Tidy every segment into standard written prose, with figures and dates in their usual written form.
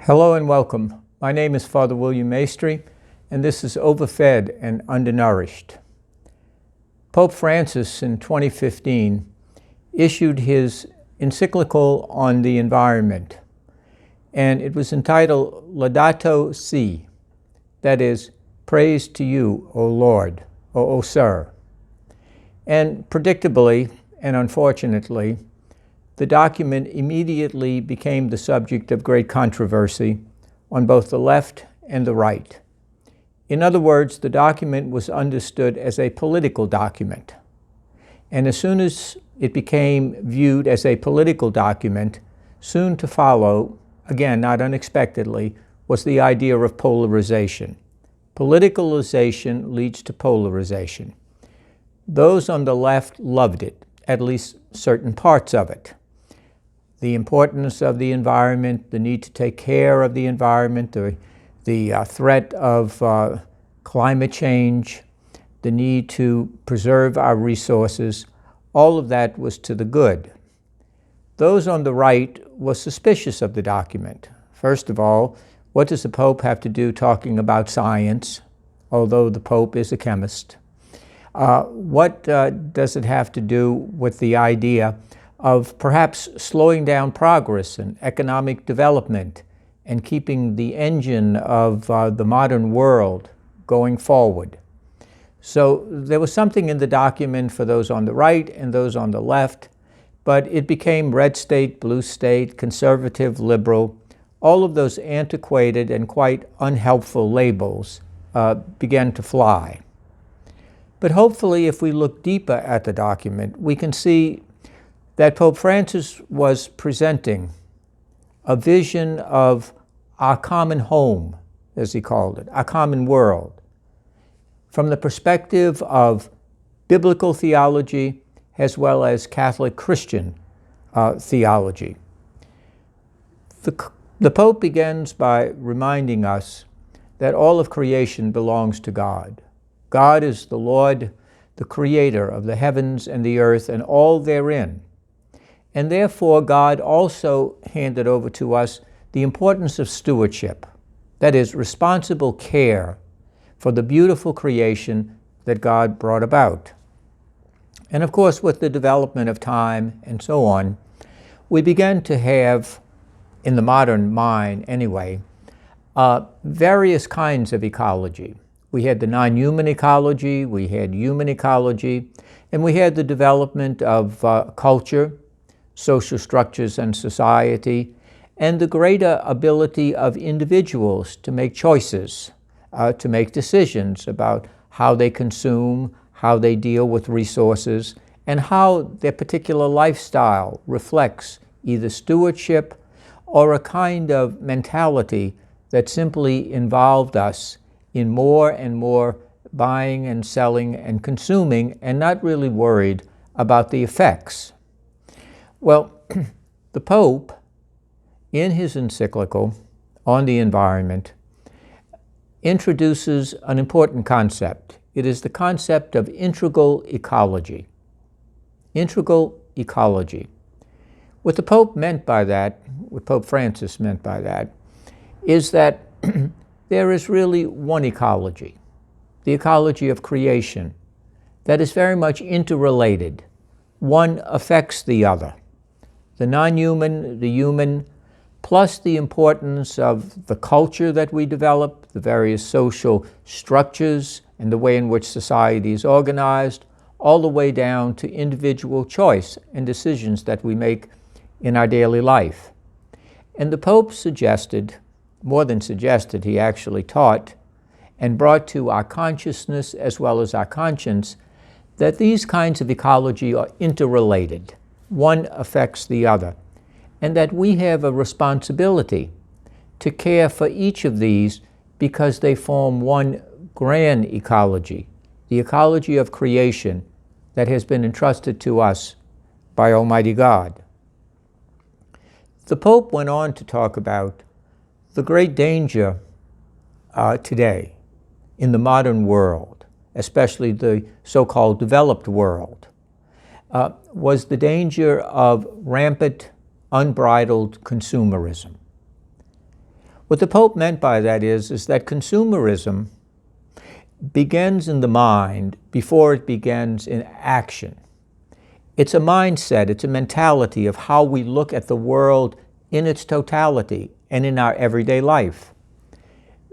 Hello and welcome. My name is Father William Maestri, and this is Overfed and Undernourished. Pope Francis in 2015 issued his encyclical on the environment, and it was entitled Laudato Si, that is, Praise to you, O Lord, O Sir. And predictably and unfortunately, the document immediately became the subject of great controversy on both the left and the right. In other words, the document was understood as a political document. And as soon as it became viewed as a political document, soon to follow, again, not unexpectedly, was the idea of polarization. Politicalization leads to polarization. Those on the left loved it, at least certain parts of it. The importance of the environment, the need to take care of the environment, the threat of climate change, the need to preserve our resources, all of that was to the good. Those on the right were suspicious of the document. First of all, what does the Pope have to do talking about science, although the Pope is a chemist? What does it have to do with the idea of perhaps slowing down progress and economic development and keeping the engine of the modern world going forward? So there was something in the document for those on the right and those on the left, but it became red state, blue state, conservative, liberal. All of those antiquated and quite unhelpful labels began to fly. But hopefully, if we look deeper at the document, we can see that Pope Francis was presenting a vision of our common home, as he called it, our common world, from the perspective of biblical theology as well as Catholic Christian theology. The Pope begins by reminding us that all of creation belongs to God. God is the Lord, the creator of the heavens and the earth and all therein. And therefore, God also handed over to us the importance of stewardship, that is, responsible care for the beautiful creation that God brought about. And of course, with the development of time and so on, we began to have, in the modern mind anyway, various kinds of ecology. We had the non-human ecology, we had human ecology, and we had the development of culture, social structures and society, and the greater ability of individuals to make choices, to make decisions about how they consume, how they deal with resources, and how their particular lifestyle reflects either stewardship or a kind of mentality that simply involved us in more and more buying and selling and consuming and not really worried about the effects. Well, the Pope, in his encyclical on the environment, introduces an important concept. It is the concept of integral ecology. Integral ecology. What the Pope meant by that, what Pope Francis meant by that, is that there is really one ecology, the ecology of creation, that is very much interrelated. One affects the other. The non-human, the human, plus the importance of the culture that we develop, the various social structures and the way in which society is organized, all the way down to individual choice and decisions that we make in our daily life. And the Pope suggested, more than suggested, he actually taught and brought to our consciousness as well as our conscience that these kinds of ecology are interrelated. One affects the other, and that we have a responsibility to care for each of these because they form one grand ecology, the ecology of creation that has been entrusted to us by Almighty God. The Pope went on to talk about the great danger today in the modern world, especially the so-called developed world, was the danger of rampant, unbridled consumerism. What the Pope meant by that is that consumerism begins in the mind before it begins in action. It's a mindset, it's a mentality of how we look at the world in its totality and in our everyday life.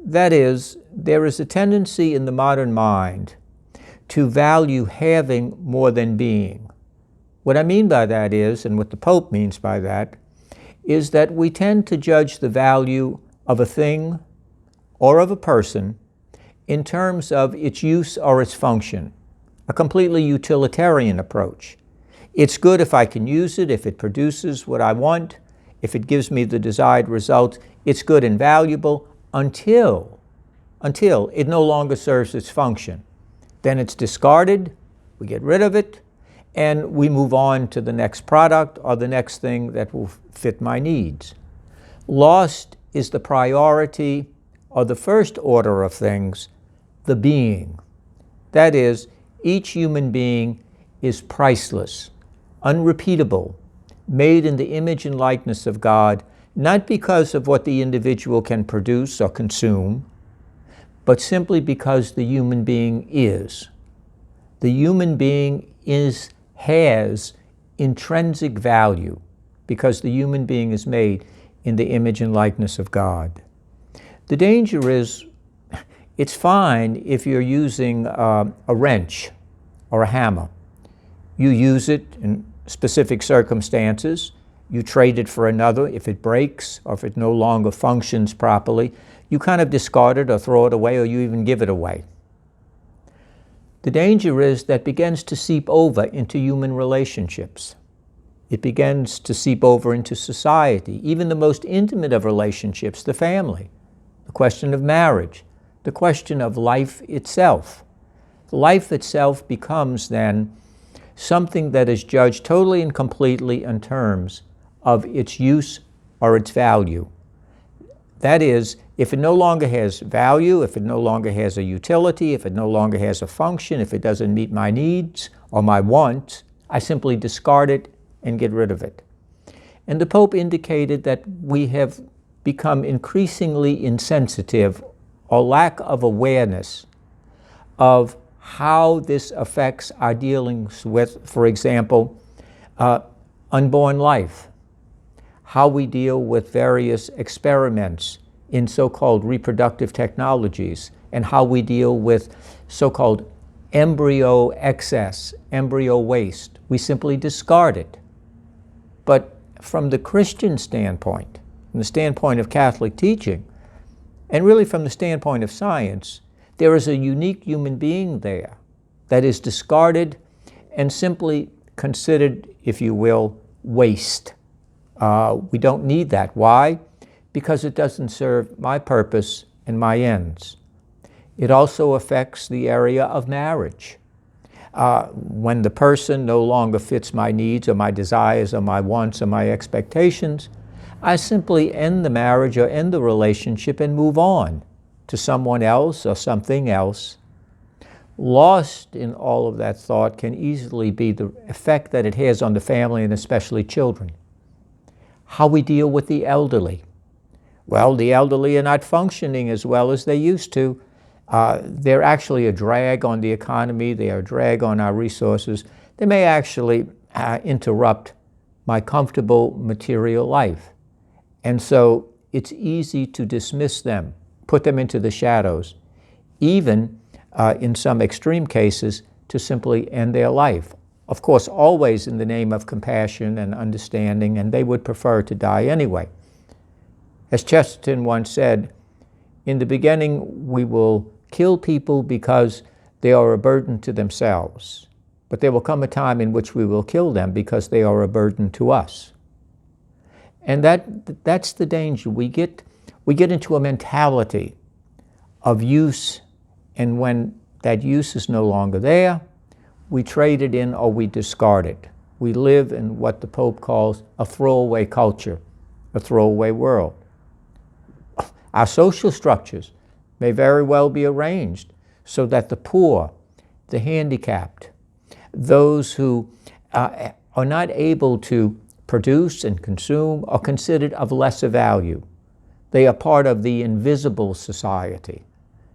That is, there is a tendency in the modern mind to value having more than being. What I mean by that is, and what the Pope means by that, is that we tend to judge the value of a thing or of a person in terms of its use or its function, a completely utilitarian approach. It's good if I can use it, if it produces what I want, if it gives me the desired result. It's good and valuable until it no longer serves its function. Then it's discarded, we get rid of it, and we move on to the next product or the next thing that will fit my needs. Lost is the priority or the first order of things, the being. That is, each human being is priceless, unrepeatable, made in the image and likeness of God, not because of what the individual can produce or consume, but simply because the human being is. The human being has intrinsic value because the human being is made in the image and likeness of God. The danger is, it's fine if you're using a wrench or a hammer. You use it in specific circumstances. You trade it for another. If it breaks or if it no longer functions properly, you kind of discard it or throw it away, or you even give it away. The danger is that begins to seep over into human relationships. It begins to seep over into society, even the most intimate of relationships, the family, the question of marriage, the question of life itself. Life itself becomes then something that is judged totally and completely in terms of its use or its value. That is, if it no longer has value, if it no longer has a utility, if it no longer has a function, if it doesn't meet my needs or my wants, I simply discard it and get rid of it. And the Pope indicated that we have become increasingly insensitive or lack of awareness of how this affects our dealings with, for example, unborn life, how we deal with various experiments in so-called reproductive technologies, and how we deal with so-called embryo excess, embryo waste. We simply discard it. But from the Christian standpoint, from the standpoint of Catholic teaching, and really from the standpoint of science, there is a unique human being there that is discarded and simply considered, if you will, waste. We don't need that. Why? Because it doesn't serve my purpose and my ends. It also affects the area of marriage. When the person no longer fits my needs or my desires or my wants or my expectations, I simply end the marriage or end the relationship and move on to someone else or something else. Lost in all of that thought can easily be the effect that it has on the family and especially children. How we deal with the elderly. Well, the elderly are not functioning as well as they used to. They're actually a drag on the economy. They are a drag on our resources. They may actually interrupt my comfortable material life. And so it's easy to dismiss them, put them into the shadows, even in some extreme cases, to simply end their life. Of course, always in the name of compassion and understanding, and they would prefer to die anyway. As Chesterton once said, in the beginning we will kill people because they are a burden to themselves, but there will come a time in which we will kill them because they are a burden to us. And that's the danger. We get into a mentality of use, and when that use is no longer there, we trade it in or we discard it. We live in what the Pope calls a throwaway culture, a throwaway world. Our social structures may very well be arranged so that the poor, the handicapped, those who are not able to produce and consume are considered of lesser value. They are part of the invisible society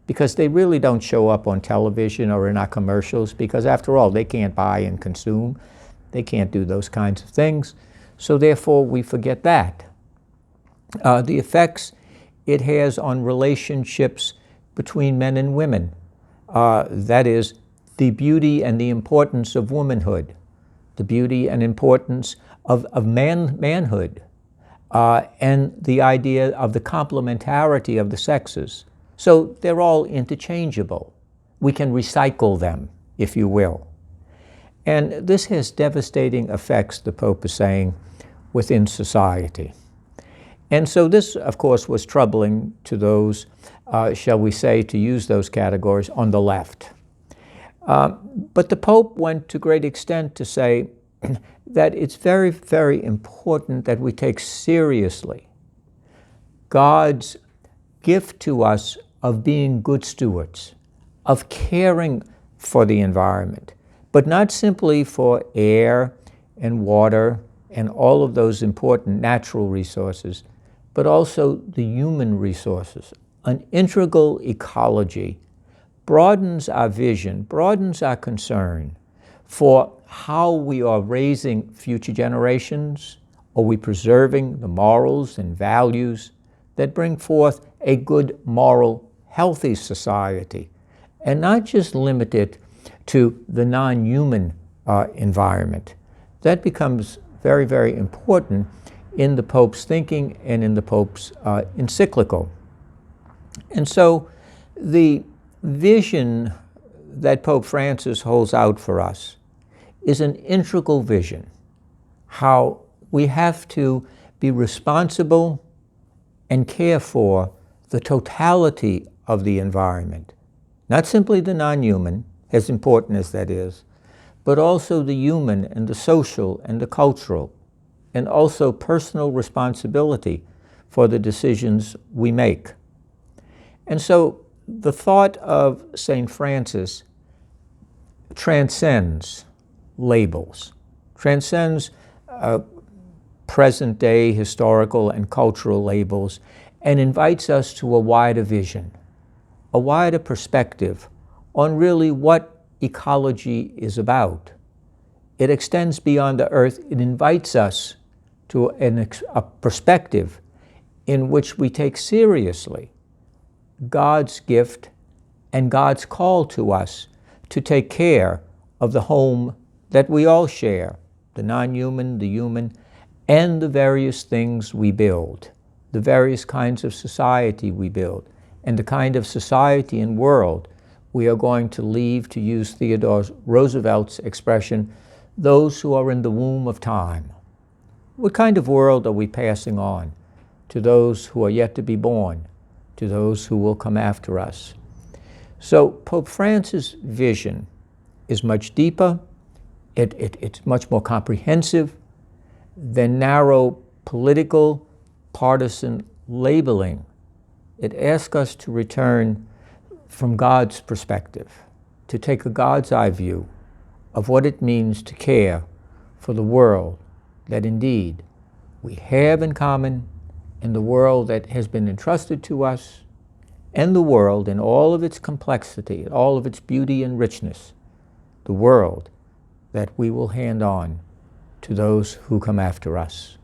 because they really don't show up on television or in our commercials because, after all, they can't buy and consume. They can't do those kinds of things. So therefore, we forget that. The effects it has on relationships between men and women. That is, the beauty and the importance of womanhood, the beauty and importance of manhood, and the idea of the complementarity of the sexes. So they're all interchangeable. We can recycle them, if you will. And this has devastating effects, the Pope is saying, within society. And so this, of course, was troubling to those, shall we say, to use those categories, on the left. But the Pope went to great extent to say that it's very, very important that we take seriously God's gift to us of being good stewards, of caring for the environment, but not simply for air and water and all of those important natural resources, but also the human resources. An integral ecology broadens our vision, broadens our concern for how we are raising future generations. Are we preserving the morals and values that bring forth a good, moral, healthy society, and not just limit it to the non-human environment? That becomes very, very important in the Pope's thinking and in the Pope's encyclical. And so the vision that Pope Francis holds out for us is an integral vision, how we have to be responsible and care for the totality of the environment, not simply the non-human, as important as that is, but also the human and the social and the cultural, and also personal responsibility for the decisions we make. And so the thought of St. Francis transcends labels, transcends present-day historical and cultural labels, and invites us to a wider vision, a wider perspective on really what ecology is about. It extends beyond the earth. It invites us to a perspective in which we take seriously God's gift and God's call to us to take care of the home that we all share, the non-human, the human, and the various things we build, the various kinds of society we build, and the kind of society and world we are going to leave, to use Theodore Roosevelt's expression, those who are in the womb of time. What kind of world are we passing on to those who are yet to be born, to those who will come after us? So Pope Francis' vision is much deeper, it's much more comprehensive than narrow political, partisan labeling. It asks us to return from God's perspective, to take a God's eye view of what it means to care for the world that indeed we have in common, in the world that has been entrusted to us, and the world in all of its complexity, all of its beauty and richness, the world that we will hand on to those who come after us.